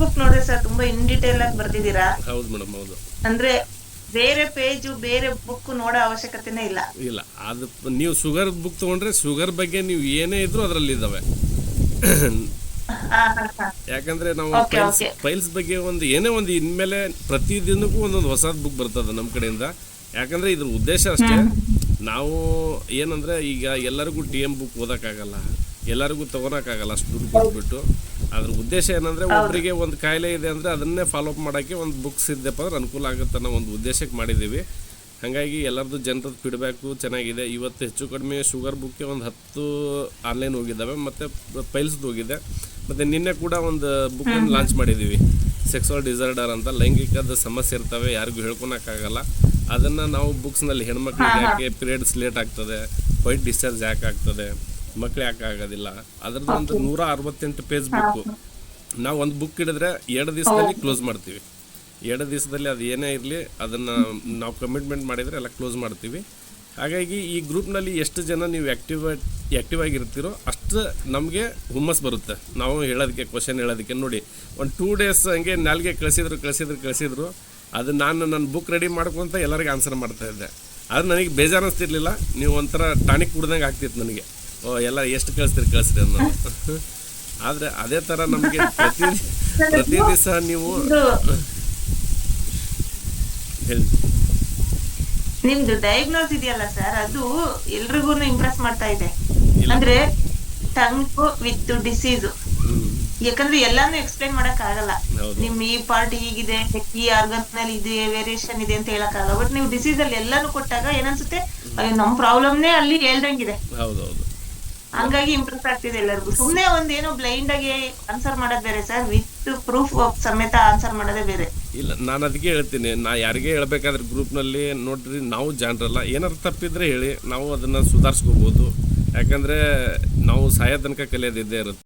Book ನೋಡ್ರಿ sir ತುಂಬಾ in detail ಆಗಿ ಬರ್ದಿದ್ದೀರಾ. ಹೌದು ಮೇಡಮ್, ಹೌದು. ಅಂದ್ರೆ ಬೇರೆ ಪೇಜು ಬೇರೆ ಬುಕ್ ನೋಡೋ ಅವಶ್ಯಕತೆನೇ ಇಲ್ಲ. ಇಲ್ಲ, ಅದು ನೀವು ಶುಗರ್ ಬುಕ್ ತೊಗೊಂಡ್ರೆ ಶುಗರ್ ಬಗ್ಗೆ ನೀವು ಏನೇ ಇದ್ರೂ ಅದರಲ್ಲಿ ಇದ್ದಾವೆ. ಹಾ ಹಾ ಹಾ. ಯಾಕಂದ್ರೆ ನಾವು ಓಕೆ ಓಕೆ. ಫೈಲ್ಸ್ ಬಗ್ಗೆ ಒಂದು ಏನೇ ಒಂದು ಇನ್ಮೇಲೆ ಪ್ರತಿ ದಿನಕ್ಕೂ ಒಂದೊಂದು ಹೊಸದು ಬುಕ್ ಬರ್ತದೆ ನಮ್ಮ ಕಡೆಯಿಂದ. ಯಾಕಂದ್ರೆ ಇದ್ರ ಉದ್ದೇಶ ಅಷ್ಟೇ. ನಾವು ಏನಂದ್ರೆ ಈಗ ಎಲ್ಲರಿಗೂ TM ಬುಕ್ ಓದೋಕ್ಕಾಗಲ್ಲ, ಎಲ್ಲರಿಗೂ ತೊಗೊಳಕ್ಕಾಗಲ್ಲ ಅಷ್ಟು ದುಡ್ಡು ಕೊಟ್ಬಿಟ್ಟು. ಅದ್ರ ಉದ್ದೇಶ ಏನಂದ್ರೆ ಒಬ್ಬರಿಗೆ ಒಂದು ಕಾಯಿಲೆ ಇದೆ ಅಂದರೆ ಅದನ್ನೇ ಫಾಲೋ ಅಪ್ ಮಾಡೋಕ್ಕೆ ಒಂದು ಬುಕ್ಸ್ ಇದ್ದಪ್ಪ ಅಂದ್ರೆ ಅನುಕೂಲ ಆಗುತ್ತೆ ಅನ್ನೋ ಒಂದು ಉದ್ದೇಶಕ್ಕೆ ಮಾಡಿದ್ದೀವಿ. ಹಾಗಾಗಿ ಎಲ್ಲರದ್ದು ಜನರದ್ದು ಫೀಡ್ಬ್ಯಾಕು ಚೆನ್ನಾಗಿದೆ. ಇವತ್ತು ಹೆಚ್ಚು ಕಡಿಮೆ ಶುಗರ್ ಬುಕ್ಗೆ ಒಂದು 10 ಆನ್ಲೈನ್ ಹೋಗಿದ್ದಾವೆ, ಮತ್ತು ಫೈಲ್ಸ್ದು ಹೋಗಿದೆ. ಮತ್ತು ನಿನ್ನೆ ಕೂಡ ಒಂದು ಬುಕ್ಕನ್ನು ಲಾಂಚ್ ಮಾಡಿದ್ದೀವಿ, ಸೆಕ್ಸುವಲ್ ಡಿಸಾರ್ಡರ್ ಅಂತ. ಲೈಂಗಿಕದ ಸಮಸ್ಯೆ ಇರ್ತವೆ, ಯಾರಿಗೂ ಹೇಳ್ಕೊಳಕ್ಕಾಗಲ್ಲ. ಅದನ್ನು ನಾವು ಬುಕ್ಸ್ನಲ್ಲಿ ಹೆಣ್ಮಕ್ಳಿಗೆ ಯಾಕೆ ಪೀರಿಯಡ್ಸ್ ಲೇಟ್ ಆಗ್ತದೆ, ವೈಟ್ ಡಿಸ್ಚಾರ್ಜ್ ಯಾಕೆ ಆಗ್ತದೆ, ಮಕ್ಳು ಯಾಕೆ ಆಗೋದಿಲ್ಲ, ಅದರದ್ದು ಒಂದು 168 ಪೇಜ್ ಬುಕ್ಕು. ನಾವು ಒಂದು ಬುಕ್ ಹಿಡಿದ್ರೆ 2 ದಿವಸದಲ್ಲಿ ಕ್ಲೋಸ್ ಮಾಡ್ತೀವಿ. 2 ದಿವಸದಲ್ಲಿ ಅದು ಏನೇ ಇರಲಿ ಅದನ್ನು ನಾವು ಕಮಿಟ್ಮೆಂಟ್ ಮಾಡಿದರೆ ಎಲ್ಲ ಕ್ಲೋಸ್ ಮಾಡ್ತೀವಿ. ಹಾಗಾಗಿ ಈ ಗ್ರೂಪ್ನಲ್ಲಿ ಎಷ್ಟು ಜನ ನೀವು ಆ್ಯಕ್ಟಿವ್ ಆಗಿರ್ತೀರೋ ಅಷ್ಟು ನಮಗೆ ಹುಮ್ಮಸ್ ಬರುತ್ತೆ ನಾವು ಹೇಳೋದಕ್ಕೆ, ಕ್ವಶನ್ ಹೇಳೋದಕ್ಕೆ. ನೋಡಿ, ಒಂದು 2 ಡೇಸ್ ಹಂಗೆ ನಾಲ್ಗೆ ಕಳಿಸಿದ್ರು. ಅದು ನಾನು ನನ್ನ ಬುಕ್ ರೆಡಿ ಮಾಡ್ಕೊಂತ ಎಲ್ಲರಿಗೂ ಆನ್ಸರ್ ಮಾಡ್ತಾಯಿದ್ದೆ. ಅದು ನನಗೆ ಬೇಜಾರು ಅನಿಸ್ತಿರ್ಲಿಲ್ಲ. ನೀವು ಒಂಥರ ಟಾನಿಕ್ ಕುಡ್ದಂಗೆ ಆಗ್ತಿತ್ತು ನನಗೆ. ಎಲ್ಲ ಎಷ್ಟು ಕಳಿಸ್ತೀರಿ ಅನ್ನೋದು. ಆದರೆ ಅದೇ ಥರ ನಮಗೆ ಪ್ರತಿ ದಿವಸ ನೀವು ಹೇಳಿ. ನಿಮ್ದು ಡಯಾಗ್ನೋಸ್ ಇದೆಯಲ್ಲ ಸರ್, ಅದು ಎಲ್ರಿಗೂ ಇಂಪ್ರೆಸ್ ಮಾಡ್ತಾ ಇದೆ. ಅಂದ್ರೆ ಟಂಗ್ ವಿತ್ ಡಿಸೀಸ್, ಯಾಕಂದ್ರೆ ಎಲ್ಲಾನು ಎಕ್ಸ್ಪ್ಲೈನ್ ಮಾಡಕ್ ಆಗಲ್ಲ. ನಿಮ್ ಈ ಪಾರ್ಟ್ ಹೀಗಿದೆ, ಈ ಆರ್ಗನ್ ನಲ್ಲಿ ಇದೆ ವೇರಿಯೇಷನ್ ಇದೆ ಅಂತ ಹೇಳಕ್ ಆಗಲ್ಲ. ಬಟ್ ನೀವು ಡಿಸೀಸ್ ಅಲ್ಲಿ ಎಲ್ಲಾನು ಕೊಟ್ಟಾಗ ಏನನ್ಸುತ್ತೆ, ನಮ್ ಪ್ರಾಬ್ಲಮ್ನೇ ಅಲ್ಲಿ ಹೇಳ್ದಂಗಿದೆ. ಹೌದೌದು. ಹಂಗಾಗಿ ಇಂಪ್ರೆಸ್ ಆಗ್ತಿದೆ ಎಲ್ಲರಿಗೂ. ಸುಮ್ನೆ ಒಂದೇನೋ ಬ್ಲೈಂಡ್ ಆಗಿ ಆನ್ಸರ್ ಮಾಡೋದ್ ಬೇರೆ ಸರ್, ವಿತ್ ಪ್ರೂಫ್ ಸಮೇತ ಆನ್ಸರ್ ಮಾಡೋದೇ ಬೇರೆ. ಇಲ್ಲ, ನಾನು ಅದಕ್ಕೆ ಹೇಳ್ತೀನಿ, ನಾ ಯಾರಿಗೇ ಹೇಳ್ಬೇಕಾದ್ರೆ ಗ್ರೂಪ್ನಲ್ಲಿ ನೋಡ್ರಿ, ನಾವು ಜಾಣರಲ್ಲ, ಏನಾದ್ರು ತಪ್ಪಿದ್ರೆ ಹೇಳಿ, ನಾವು ಅದನ್ನು ಸುಧಾರಿಸ್ಕೋಬೋದು. ಯಾಕಂದರೆ ನಾವು ಸಾಯೋ ತನಕ ಕಲಿಯೋದಿದ್ದೇ ಇರುತ್ತೆ.